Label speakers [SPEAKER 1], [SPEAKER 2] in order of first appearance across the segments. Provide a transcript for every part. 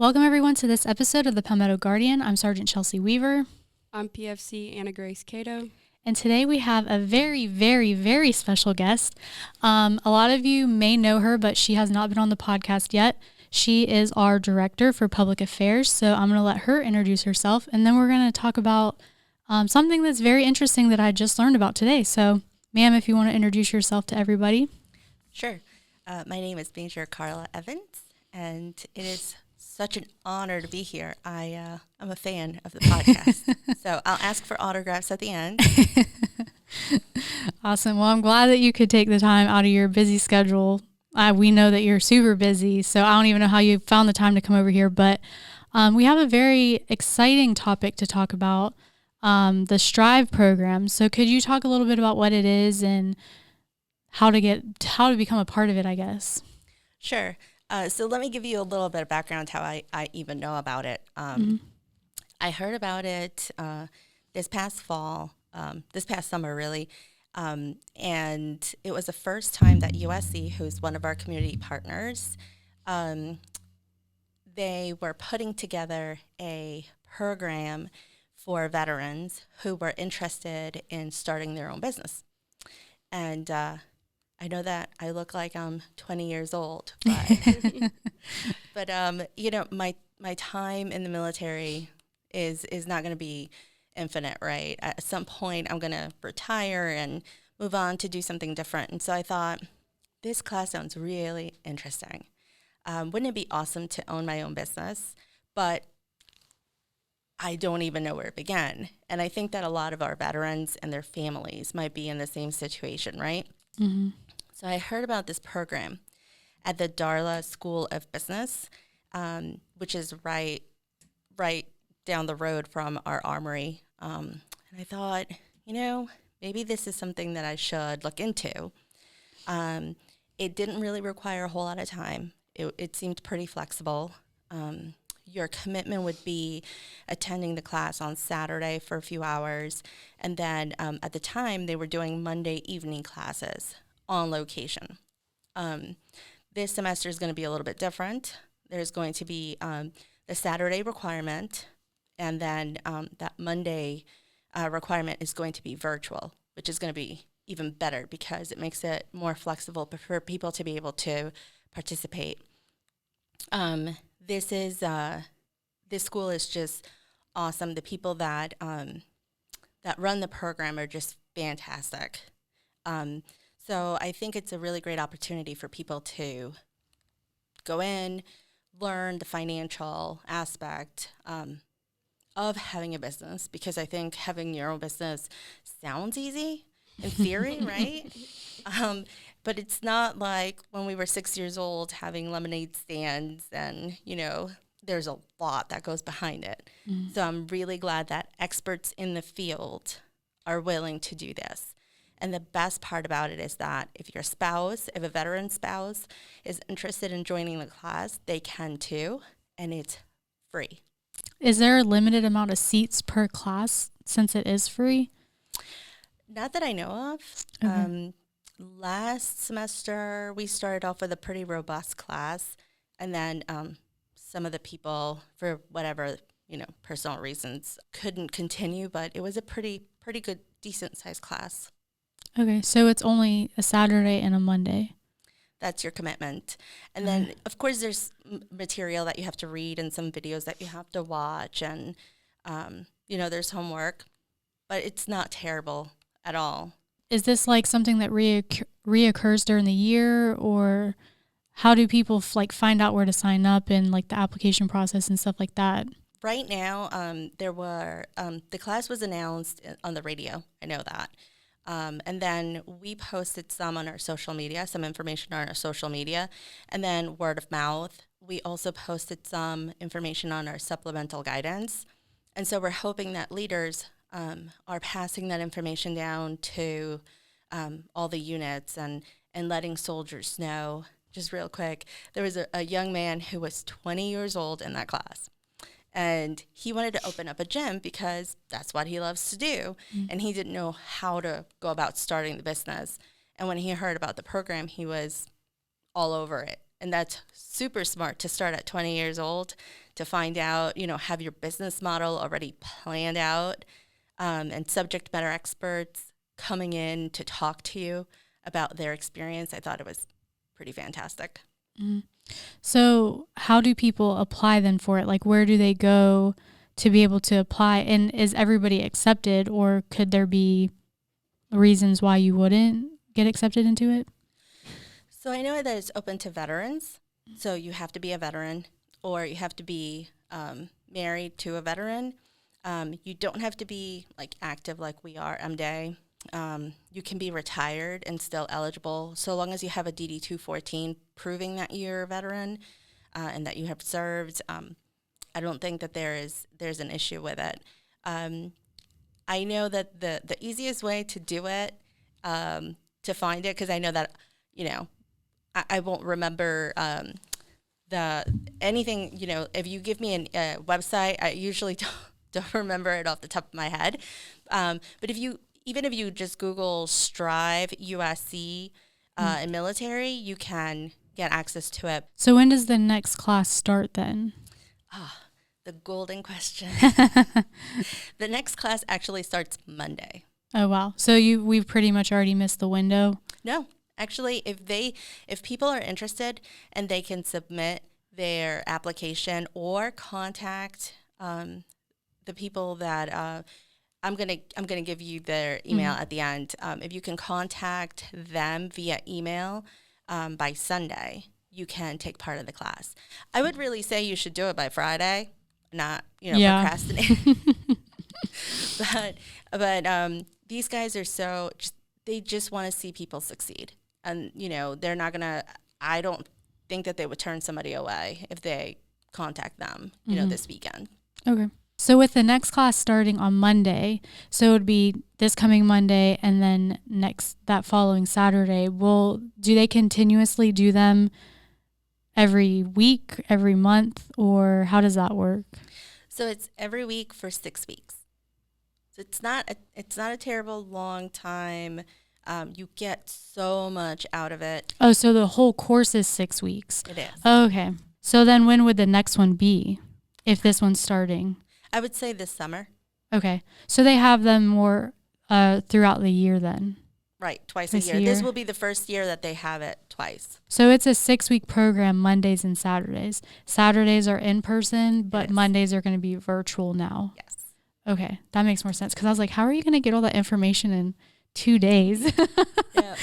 [SPEAKER 1] Welcome everyone to this episode of the Palmetto Guardian. I'm Sergeant Chelsea Weaver.
[SPEAKER 2] I'm PFC Anna Grace Catoe.
[SPEAKER 1] And today we have a very, very, very special guest. A lot of you may know her, but she has not been on the podcast yet. She is our Director for Public Affairs, so I'm going to let her introduce herself, and then we're going to talk about something that's very interesting that I just learned about today. So, ma'am, if you want to introduce yourself to everybody.
[SPEAKER 3] Sure. My name is Major Karla Evans, and it is such an honor to be here. I'm a fan of the podcast, so I'll ask for autographs at the end.
[SPEAKER 1] Awesome. Well, I'm glad that you could take the time out of your busy schedule. We know that you're super busy, so I don't even know how you found the time to come over here, but we have a very exciting topic to talk about, the Strive program. So could you talk a little bit about what it is and how to become a part of it, I guess?
[SPEAKER 3] Sure. So let me give you a little bit of background how I even know about it. I heard about it this past summer, really. And it was the first time that USC, who's one of our community partners, they were putting together a program for veterans who were interested in starting their own business. And I know that I look like I'm 20 years old, but my time in the military is not going to be infinite, right? At some point, I'm going to retire and move on to do something different. And so I thought, this class sounds really interesting. Wouldn't it be awesome to own my own business? But I don't even know where to begin. And I think that a lot of our veterans and their families might be in the same situation, right?
[SPEAKER 1] Mm-hmm.
[SPEAKER 3] So I heard about this program at the Darla School of Business, which is right down the road from our armory. And I thought, maybe this is something that I should look into. It didn't really require a whole lot of time. It seemed pretty flexible. Your commitment would be attending the class on Saturday for a few hours. And then at the time, they were doing Monday evening classes on location. This semester is going to be a little bit different. There's going to be the Saturday requirement, and then that Monday requirement is going to be virtual, which is going to be even better because it makes it more flexible for people to be able to participate. This school is just awesome. The people that run the program are just fantastic. So I think it's a really great opportunity for people to go in, learn the financial aspect of having a business, because I think having your own business sounds easy in theory, right? But it's not like when we were 6 years old having lemonade stands and, there's a lot that goes behind it. Mm. So I'm really glad that experts in the field are willing to do this. And the best part about it is that if a veteran spouse is interested in joining the class, they can too, and it's free.
[SPEAKER 1] Is there a limited amount of seats per class since it is free?
[SPEAKER 3] Not that I know of. Okay. Last semester, we started off with a pretty robust class, and then some of the people, for whatever, personal reasons, couldn't continue, but it was a pretty good, decent-sized class.
[SPEAKER 1] Okay, so it's only a Saturday and a Monday.
[SPEAKER 3] That's your commitment. And then, of course, there's material that you have to read and some videos that you have to watch. And, there's homework. But it's not terrible at all.
[SPEAKER 1] Is this like something that reoccurs during the year? Or how do people find out where to sign up and the application process and stuff like that?
[SPEAKER 3] Right now, the class was announced on the radio. I know that. And then we posted some on our social media, some information on our social media, and then word of mouth. We also posted some information on our supplemental guidance. And so we're hoping that leaders are passing that information down to all the units and letting soldiers know. Just real quick, there was a young man who was 20 years old in that class. And he wanted to open up a gym because that's what he loves to do. Mm-hmm. And he didn't know how to go about starting the business. And when he heard about the program, he was all over it. And that's super smart to start at 20 years old, to find out, have your business model already planned out, and subject matter experts coming in to talk to you about their experience. I thought it was pretty fantastic.
[SPEAKER 1] Mm. So how do people apply then for it? Like, where do they go to be able to apply? And is everybody accepted, or could there be reasons why you wouldn't get accepted into it?
[SPEAKER 3] So I know that it's open to veterans. So you have to be a veteran, or you have to be married to a veteran. You don't have to be like active like we are, MDay. You can be retired and still eligible, so long as you have a DD 214 proving that you're a veteran and that you have served. I don't think that there's an issue with it. I know that the easiest way to do it, to find it, because I know that, I won't remember anything, if you give me a website, I usually don't remember it off the top of my head. But even if you just Google Strive USC in military, you can get access to it.
[SPEAKER 1] So when does the next class start then?
[SPEAKER 3] The golden question. The next class actually starts Monday.
[SPEAKER 1] Oh, wow. So we've pretty much already missed the window?
[SPEAKER 3] No. Actually, if people are interested and they can submit their application or contact the people that I'm gonna give you their email at the end. If you can contact them via email by Sunday, you can take part of the class. I would really say you should do it by Friday, not procrastinate. But these guys are they just want to see people succeed. And, they're not going to, I don't think that they would turn somebody away if they contact them, this weekend. Okay.
[SPEAKER 1] So with the next class starting on Monday, so it would be this coming Monday and then that following Saturday, do they continuously do them every week, every month, or how does that work?
[SPEAKER 3] So it's every week for 6 weeks. So it's not a terrible long time. You get so much out of it.
[SPEAKER 1] Oh, so the whole course is 6 weeks.
[SPEAKER 3] It is.
[SPEAKER 1] Oh, okay. So then when would the next one be if this one's starting?
[SPEAKER 3] I would say this summer.
[SPEAKER 1] Okay. So they have them more throughout the year then?
[SPEAKER 3] Right, twice a year. This will be the first year that they have it twice.
[SPEAKER 1] So it's a 6-week program, Mondays and Saturdays. Saturdays are in person, but Mondays are going to be virtual now.
[SPEAKER 3] Yes.
[SPEAKER 1] Okay. That makes more sense, because I was like, how are you going to get all that information in 2 days?
[SPEAKER 3] Yeah.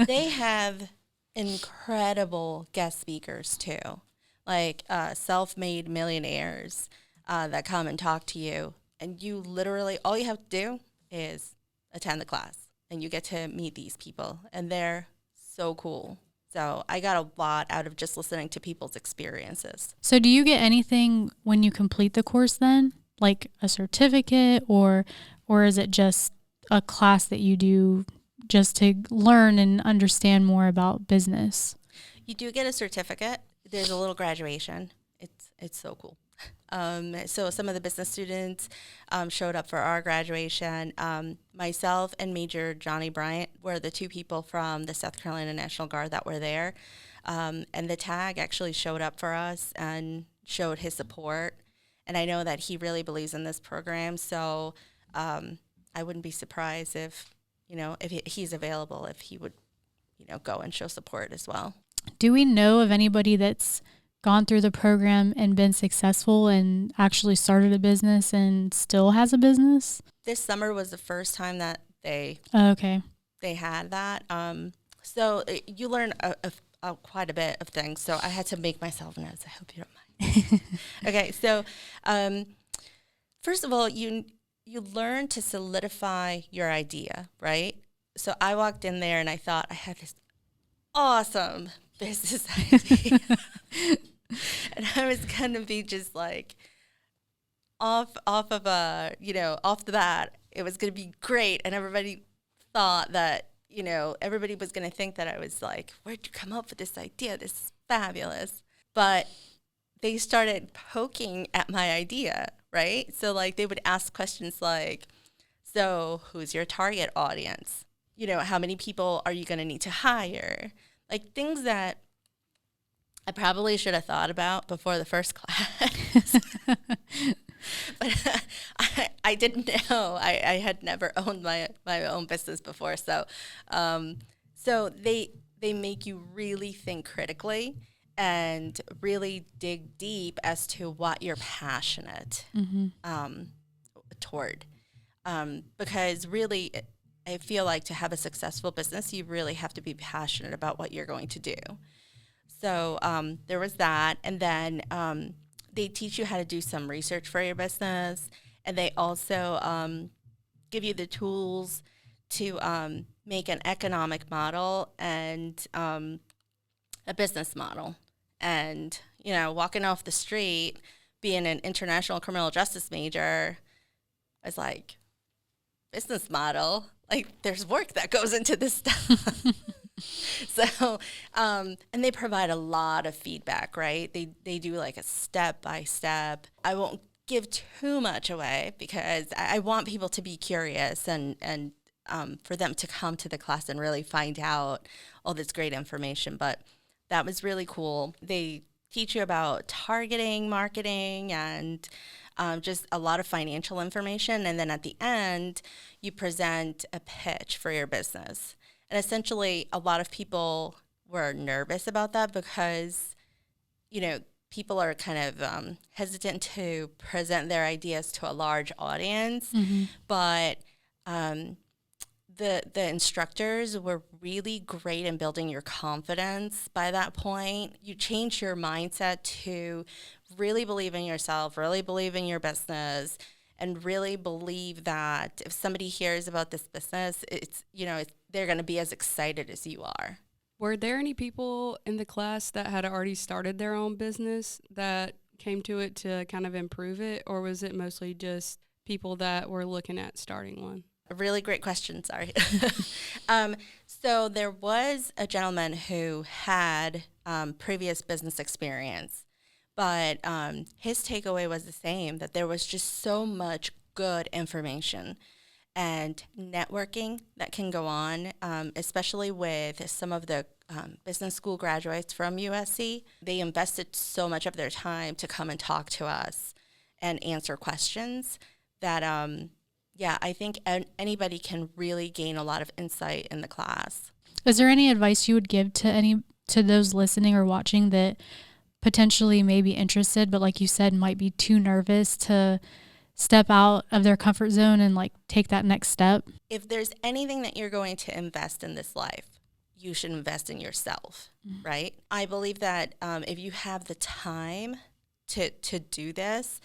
[SPEAKER 3] They have incredible guest speakers too, like self-made millionaires that come and talk to you, and you literally, all you have to do is attend the class, and you get to meet these people, and they're so cool. So I got a lot out of just listening to people's experiences.
[SPEAKER 1] So do you get anything when you complete the course then, like a certificate, or is it just a class that you do just to learn and understand more about business?
[SPEAKER 3] You do get a certificate. There's a little graduation. It's so cool. So some of the business students showed up for our graduation. Myself and Major Johnny Bryant were the two people from the South Carolina National Guard that were there. And the tag actually showed up for us and showed his support. And I know that he really believes in this program. So I wouldn't be surprised if he's available, if he would, go and show support as well.
[SPEAKER 1] Do we know of anybody that's gone through the program and been successful and actually started a business and still has a business?
[SPEAKER 3] This summer was the first time that they had that. So you learn quite a bit of things. So I had to make myself notes. I hope you don't mind. Okay. So first of all, you learn to solidify your idea, right? So I walked in there and I thought I had this awesome business idea. And I was going to be just like off the bat, it was going to be great. And everybody thought that, everybody was going to think that I was like, where'd you come up with this idea? This is fabulous. But they started poking at my idea, right? So like they would ask questions like, so who's your target audience? How many people are you going to need to hire? Like things that I probably should have thought about before the first class. But I didn't know. I had never owned my own business before. So they make you really think critically and really dig deep as to what you're passionate toward. Because really, I feel like to have a successful business, you really have to be passionate about what you're going to do. So there was that. And then they teach you how to do some research for your business. And they also give you the tools to make an economic model and a business model. And, you know, walking off the street, being an international criminal justice major, I was like, business model? Like, there's work that goes into this stuff. So, and they provide a lot of feedback, right? They do like a step by step. I won't give too much away because I want people to be curious and for them to come to the class and really find out all this great information. But that was really cool. They teach you about targeting, marketing, and just a lot of financial information. And then at the end, you present a pitch for your business. And essentially, a lot of people were nervous about that because, you know, people are kind of hesitant to present their ideas to a large audience. Mm-hmm. But the instructors were really great in building your confidence by that point. You change your mindset to really believe in yourself, really believe in your business, and really believe that if somebody hears about this business, they're going to be as excited as you are.
[SPEAKER 2] Were there any people in the class that had already started their own business that came to it to kind of improve it, or was it mostly just people that were looking at starting one?
[SPEAKER 3] A really great question, sorry. So there was a gentleman who had previous business experience, but his takeaway was the same, that there was just so much good information and networking that can go on, especially with some of the business school graduates from USC. They invested so much of their time to come and talk to us and answer questions that, I think anybody can really gain a lot of insight in the class.
[SPEAKER 1] Is there any advice you would give to those listening or watching that potentially may be interested, but like you said, might be too nervous to step out of their comfort zone and like take that next step?
[SPEAKER 3] If there's anything that you're going to invest in this life, you should invest in yourself, right? I believe that if you have the time to do this,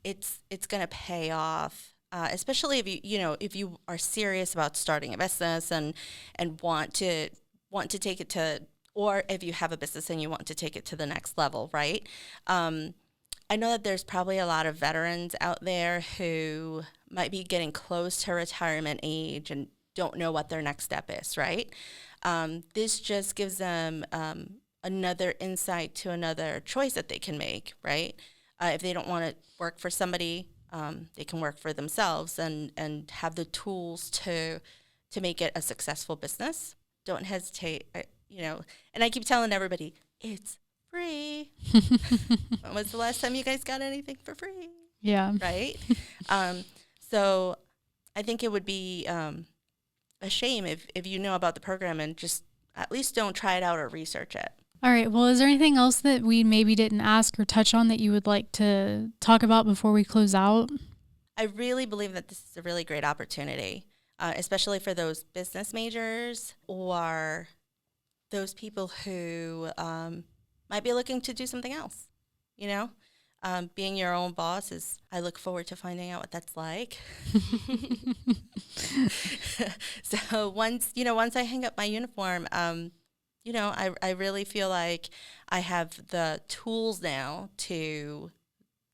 [SPEAKER 3] it's going to pay off. Especially if you are serious about starting a business and want to take it to, or if you have a business and you want to take it to the next level, right? I know that there's probably a lot of veterans out there who might be getting close to retirement age and don't know what their next step is, right? This just gives them another insight to another choice that they can make, right? If they don't want to work for somebody, they can work for themselves and have the tools to make it a successful business. Don't hesitate, and I keep telling everybody, it's free. When was the last time you guys got anything for free?
[SPEAKER 1] Yeah.
[SPEAKER 3] Right? So I think it would be a shame if you know about the program and just at least don't try it out or research it.
[SPEAKER 1] All right. Well, is there anything else that we maybe didn't ask or touch on that you would like to talk about before we close out?
[SPEAKER 3] I really believe that this is a really great opportunity, especially for those business majors or those people who might be looking to do something else. Being your own boss I look forward to finding out what that's like. So once I hang up my uniform, I really feel like I have the tools now to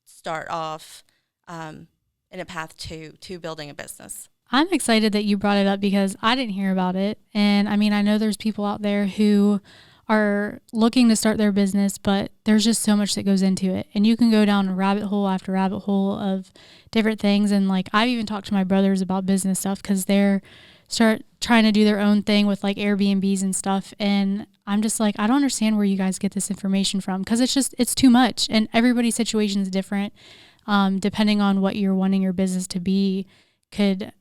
[SPEAKER 3] start off in a path to building a business.
[SPEAKER 1] I'm excited that you brought it up because I didn't hear about it. And I mean, I know there's people out there who are looking to start their business, but there's just so much that goes into it. And you can go down a rabbit hole after rabbit hole of different things. And like, I've even talked to my brothers about business stuff because they're start trying to do their own thing with like Airbnbs and stuff. And I'm just like, I don't understand where you guys get this information from, because it's too much, and everybody's situation is different. Depending on what you're wanting your business to be, could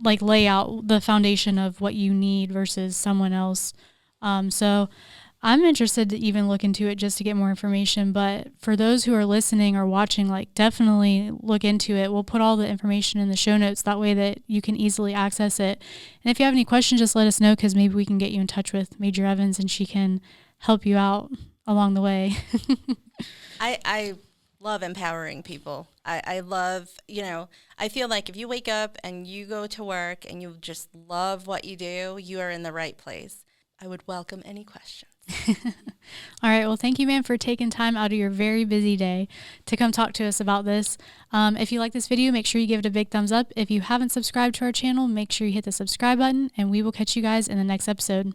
[SPEAKER 1] like lay out the foundation of what you need versus someone else. So I'm interested to even look into it just to get more information. But for those who are listening or watching, like, definitely look into it. We'll put all the information in the show notes. That way that you can easily access it. And if you have any questions, just let us know, because maybe we can get you in touch with Major Evans and she can help you out along the way.
[SPEAKER 3] I love empowering people. I love, I feel like if you wake up and you go to work and you just love what you do, you are in the right place. I would welcome any questions.
[SPEAKER 1] All right. Well, thank you, ma'am, for taking time out of your very busy day to come talk to us about this. If you like this video, make sure you give it a big thumbs up. If you haven't subscribed to our channel, make sure you hit the subscribe button, and we will catch you guys in the next episode.